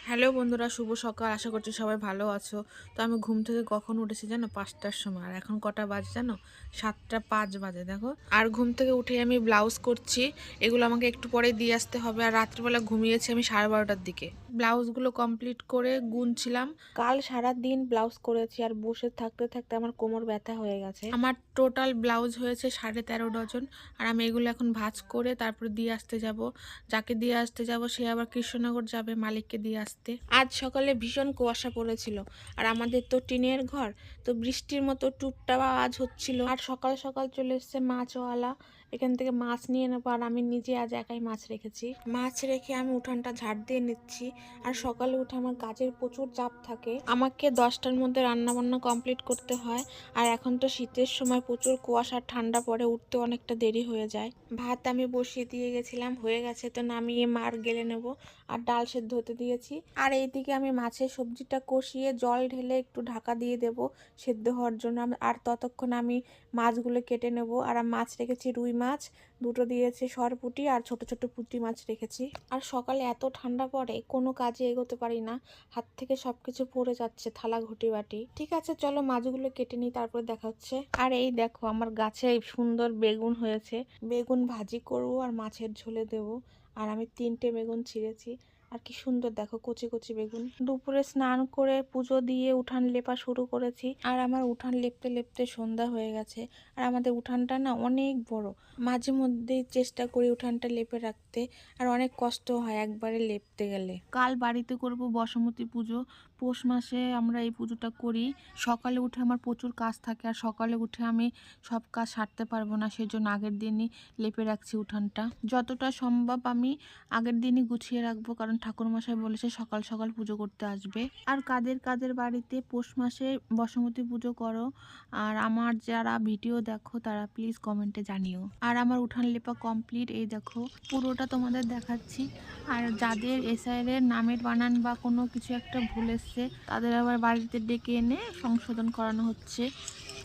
Hello বন্ধুরা, শুভ সকাল। আশা করছি সবাই ভালো আছো। তো আমি ঘুম থেকে কখন উঠেছি জানো? 5টার সময়। আর এখন কটা বাজে জানো? 7টা 5 বাজে দেখো। আর ঘুম থেকে উঠে আমি ব্লাউজ করছি। এগুলো আমাকে একটু পরে দিয়ে আসতে হবে। আর রাত্রিবেলা ঘুমিয়েছি আমি 12:30টার দিকে। ব্লাউজগুলো কমপ্লিট করে গুনছিলাম। কাল সারা দিন ব্লাউজ করেছি আর বসে থাকতে থাকতে আমার কোমর ব্যথা হয়ে গেছে। আমার টোটাল ব্লাউজ হয়েছে 13.5 ডজন। আর আমি এগুলো এখন ভাঁজ করে তারপরে দিয়ে আসতে যাব। যাকে দিয়ে আসতে যাব সে আবার কৃষ্ণনগর যাবে মালিককে দিয়ে আসতে। আজ সকালে ভীষণ কুয়াশা পড়েছিল। আর আমাদের তো টিনের ঘর, তো বৃষ্টির মতো টুপটাপ আওয়াজ হচ্ছিল। আর সকাল সকাল চলে এসছে মাছওয়ালা, এখান থেকে মাছ নিয়ে নেবো। আর আমি নিজে আজ একাই মাছ রেখেছি। মাছ রেখে আমি উঠানটা ঝাড় দিয়ে নিচ্ছি। আর সকালে উঠে আমার কাজের প্রচুর চাপ থাকে। আমাকে 10টার মধ্যে রান্না বান্না কমপ্লিট করতে হয়। আর এখন তো শীতের সময় প্রচুর কুয়াশা, ঠান্ডা পড়ে, উঠতে অনেকটা দেরি হয়ে যায়। ভাত আমি বসিয়ে দিয়ে গেছিলাম, হয়ে গেছে, তো নামিয়ে মার গেলে নেব। আর ডাল সেদ্ধ হতে দিয়েছি। আর এইদিকে আমি মাছের সবজিটা কষিয়ে জল ঢেলে একটু ঢাকা দিয়ে দেব সেদ্ধ হওয়ার জন্য। আর ততক্ষণ আমি মাছগুলো কেটে নেব। আর আমি মাছ রেখেছি রুই মাছ, দুটো দিয়েছি সরপুঁটি, আর ছোট ছোট পুঁটি মাছ রেখেছি। আর সকালে এত ঠান্ডা পড়ে কোনো কাজে এগোতে পারি না, হাত থেকে সবকিছু পড়ে যাচ্ছে, থালা ঘটি বাটি। ঠিক আছে, চলো মাছগুলো কেটে নিই, তারপরে দেখা হচ্ছে। আর এই দেখো আমার গাছে সুন্দর বেগুন হয়েছে, বেগুন ভাজি করব আর মাছের ঝোলে দেব। আর আমি 3টে বেগুন ছিঁড়েছি। আর কি সুন্দর দেখো, কচি কচি বেগুন। দুপুরে স্নান করে পুজো দিয়ে উঠান লেপা শুরু করেছি। আর আমার উঠান লেপতে লেপতে সন্ধ্যা হয়ে গেছে। আর আমাদের উঠানটা না অনেক বড়, মাঝে মধ্যেই চেষ্টা করি উঠানটা লেপে রাখতে। আর অনেক কষ্ট হয় একবারে লেপতে গেলে। কাল বাড়িতে করব বসমতী পুজো। পৌষ মাসে আমরা এই পুজোটা করি। সকালে উঠে আমার প্রচুর কাজ থাকে, আর সকালে উঠে আমি সব কাজ সারতে পারবো না, সেজন্য আগের দিনই লেপে রাখছি উঠানটা। যতটা সম্ভব আমি আগের দিনই গুছিয়ে রাখবো, কারণ ঠাকুরমশাই বলেছে সকাল সকাল পুজো করতে আসবে। আর কাদের কাদের বাড়িতে পৌষ মাসে বসমতী পুজো করো, আর আমার যারা ভিডিও দেখো তারা প্লিজ কমেন্টে জানিও। আর আমার উঠান লেপা কমপ্লিট, এই দেখো পুরোটা তোমাদের দেখাচ্ছি। আর যাদের এসআইআর এর নামের বানান বা কোনো কিছু একটা ভুল এসছে, তাদের আবার বাড়িতে ডেকে এনে সংশোধন করানো হচ্ছে।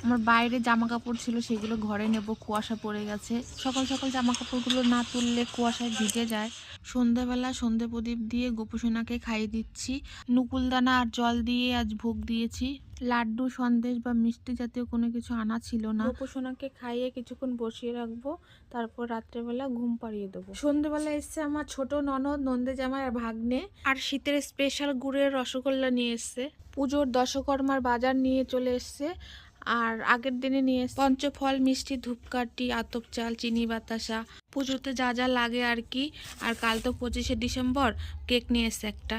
আমার বাইরে জামা কাপড় ছিল, সেগুলো ঘরে নেব, কুয়াশা পড়ে গেছে। সকাল সকাল জামা কাপড়গুলো না তুললে কুয়াশায় ভিজে যায়। সন্ধ্যাবেলা সন্ধে প্রদীপ দিয়ে গোপুসোনাকে খাইয়ে দিচ্ছি। নুকুলদানা আর জল দিয়ে আজ ভোগ দিয়েছি। লাড্ডু, সন্দেশ বা মিষ্টি জাতীয় কোনো কিছু আনা ছিল না। গোপুসোনাকে খাইয়ে কিছুক্ষণ বসিয়ে রাখবো, তারপর রাত্রেবেলা ঘুম পাড়িয়ে দেবো। সন্ধ্যেবেলা এসছে আমার ছোট ননদ, নন্দে জামাই আর ভাগ্নে। আর শীতের স্পেশাল গুড়ের রসগোল্লা নিয়ে এসছে। পুজোর দশকর্মার বাজার নিয়ে চলে এসছে। আর আগের দিনে নিয়ে এসছে পঞ্চফল, মিষ্টি, ধূপকাঠি, আতপ চাল, চিনি বাতাসা, পুজোতে যা যা লাগে আর কি। আর কাল তো 25শে ডিসেম্বর, কেক নিয়ে এসছে একটা।